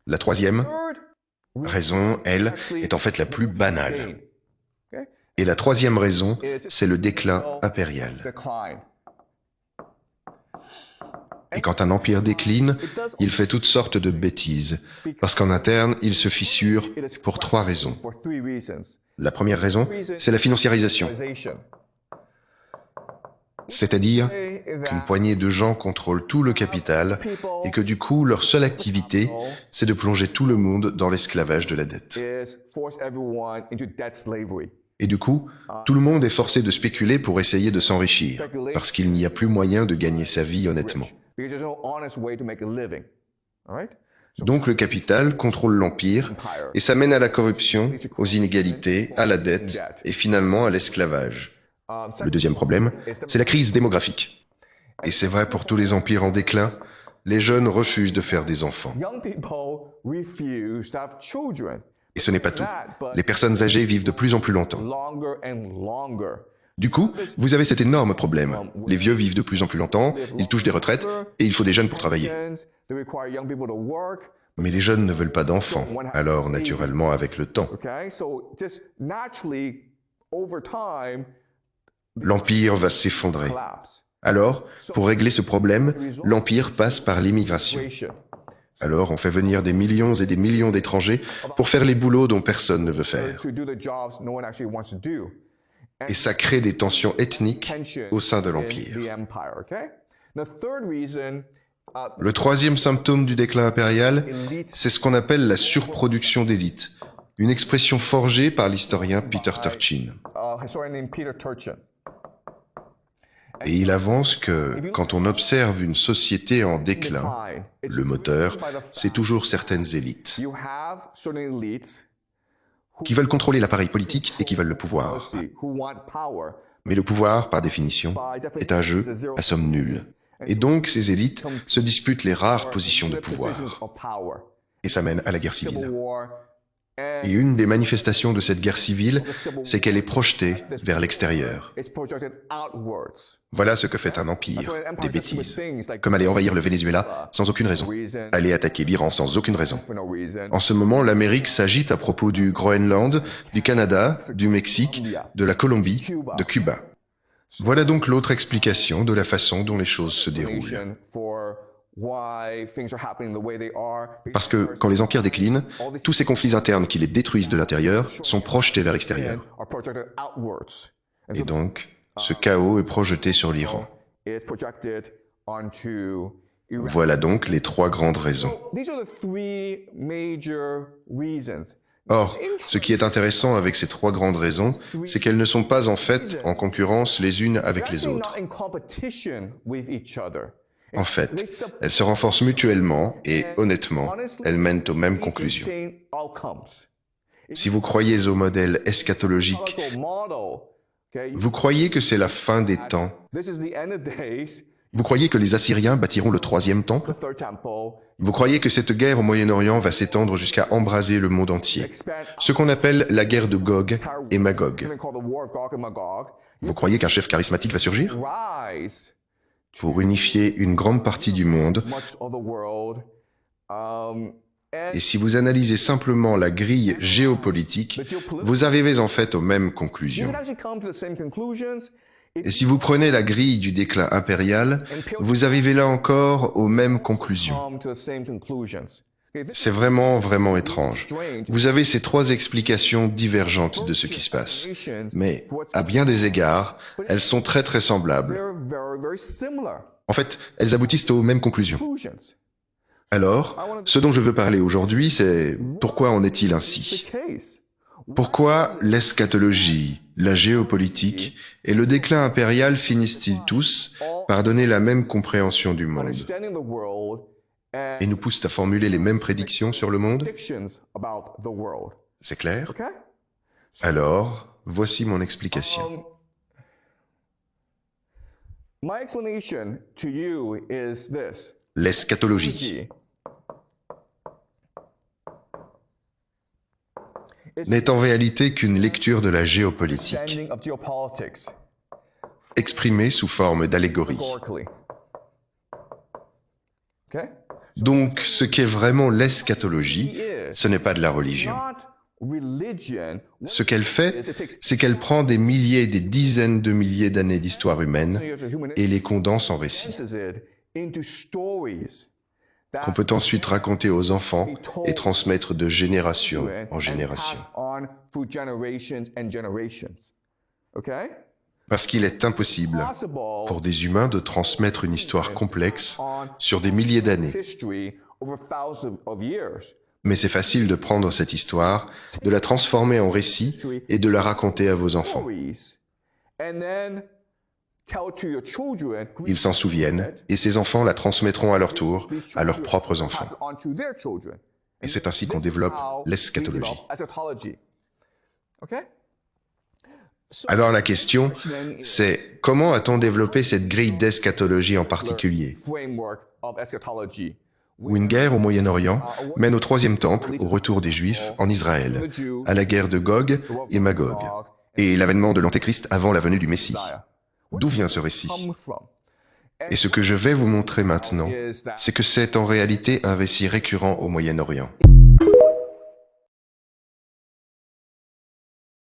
La troisième raison, elle, est en fait la plus banale. Et la troisième raison, c'est le déclin impérial. Et quand un empire décline, il fait toutes sortes de bêtises, parce qu'en interne, il se fissure pour trois raisons. La première raison, c'est la financiarisation. C'est-à-dire qu'une poignée de gens contrôle tout le capital et que du coup, leur seule activité, c'est de plonger tout le monde dans l'esclavage de la dette. Et du coup, tout le monde est forcé de spéculer pour essayer de s'enrichir, parce qu'il n'y a plus moyen de gagner sa vie honnêtement. Donc le capital contrôle l'empire et ça mène à la corruption, aux inégalités, à la dette et finalement à l'esclavage. Le deuxième problème, c'est la crise démographique. Et c'est vrai pour tous les empires en déclin, les jeunes refusent de faire des enfants. Et ce n'est pas tout. Les personnes âgées vivent de plus en plus longtemps. Du coup, vous avez cet énorme problème. Les vieux vivent de plus en plus longtemps, ils touchent des retraites, et il faut des jeunes pour travailler. Mais les jeunes ne veulent pas d'enfants, alors naturellement avec le temps. L'empire va s'effondrer. Alors, pour régler ce problème, l'empire passe par l'immigration. Alors, on fait venir des millions et des millions d'étrangers pour faire les boulots dont personne ne veut faire. Et ça crée des tensions ethniques au sein de l'empire. Le troisième symptôme du déclin impérial, c'est ce qu'on appelle la surproduction d'élite, une expression forgée par l'historien Peter Turchin. Et il avance que, quand on observe une société en déclin, le moteur, c'est toujours certaines élites qui veulent contrôler l'appareil politique et qui veulent le pouvoir. Mais le pouvoir, par définition, est un jeu à somme nulle. Et donc, ces élites se disputent les rares positions de pouvoir. Et ça mène à la guerre civile. Et une des manifestations de cette guerre civile, c'est qu'elle est projetée vers l'extérieur. Voilà ce que fait un empire, des bêtises. Comme aller envahir le Venezuela sans aucune raison. Aller attaquer l'Iran sans aucune raison. En ce moment, l'Amérique s'agite à propos du Groenland, du Canada, du Mexique, de la Colombie, de Cuba. Voilà donc l'autre explication de la façon dont les choses se déroulent. Parce que quand les empires déclinent, tous ces conflits internes qui les détruisent de l'intérieur sont projetés vers l'extérieur. Et donc, ce chaos est projeté sur l'Iran. Voilà donc les trois grandes raisons. Or, ce qui est intéressant avec ces trois grandes raisons, c'est qu'elles ne sont pas en fait en concurrence les unes avec les autres. En fait, elles se renforcent mutuellement et, honnêtement, elles mènent aux mêmes conclusions. Si vous croyez au modèle eschatologique, vous croyez que c'est la fin des temps. Vous croyez que les Assyriens bâtiront le troisième temple? Vous croyez que cette guerre au Moyen-Orient va s'étendre jusqu'à embraser le monde entier? Ce qu'on appelle la guerre de Gog et Magog. Vous croyez qu'un chef charismatique va surgir pour unifier une grande partie du monde? Et si vous analysez simplement la grille géopolitique, vous arrivez en fait aux mêmes conclusions. Et si vous prenez la grille du déclin impérial, vous arrivez là encore aux mêmes conclusions. C'est vraiment, vraiment étrange. Vous avez ces trois explications divergentes de ce qui se passe. Mais, à bien des égards, elles sont très très semblables. En fait, elles aboutissent aux mêmes conclusions. Alors, ce dont je veux parler aujourd'hui, c'est pourquoi en est-il ainsi? Pourquoi l'eschatologie, la géopolitique et le déclin impérial finissent-ils tous par donner la même compréhension du monde et nous poussent à formuler les mêmes prédictions sur le monde? C'est clair? Alors, voici mon explication. L'eschatologie n'est en réalité qu'une lecture de la géopolitique, exprimée sous forme d'allégorie. Donc, ce qu'est vraiment l'eschatologie, ce n'est pas de la religion. Ce qu'elle fait, c'est qu'elle prend des milliers, des dizaines de milliers d'années d'histoire humaine et les condense en récits, qu'on peut ensuite raconter aux enfants et transmettre de génération en génération. Parce qu'il est impossible pour des humains de transmettre une histoire complexe sur des milliers d'années. Mais c'est facile de prendre cette histoire, de la transformer en récit et de la raconter à vos enfants. Ils s'en souviennent et ces enfants la transmettront à leur tour à leurs propres enfants. Et c'est ainsi qu'on développe l'eschatologie. Alors la question, c'est comment a-t-on développé cette grille d'eschatologie en particulier? Où une guerre au Moyen-Orient mène au troisième temple, au retour des Juifs en Israël, à la guerre de Gog et Magog, et l'avènement de l'Antéchrist avant la venue du Messie. D'où vient ce récit? Et ce que je vais vous montrer maintenant, c'est que c'est en réalité un récit récurrent au Moyen-Orient.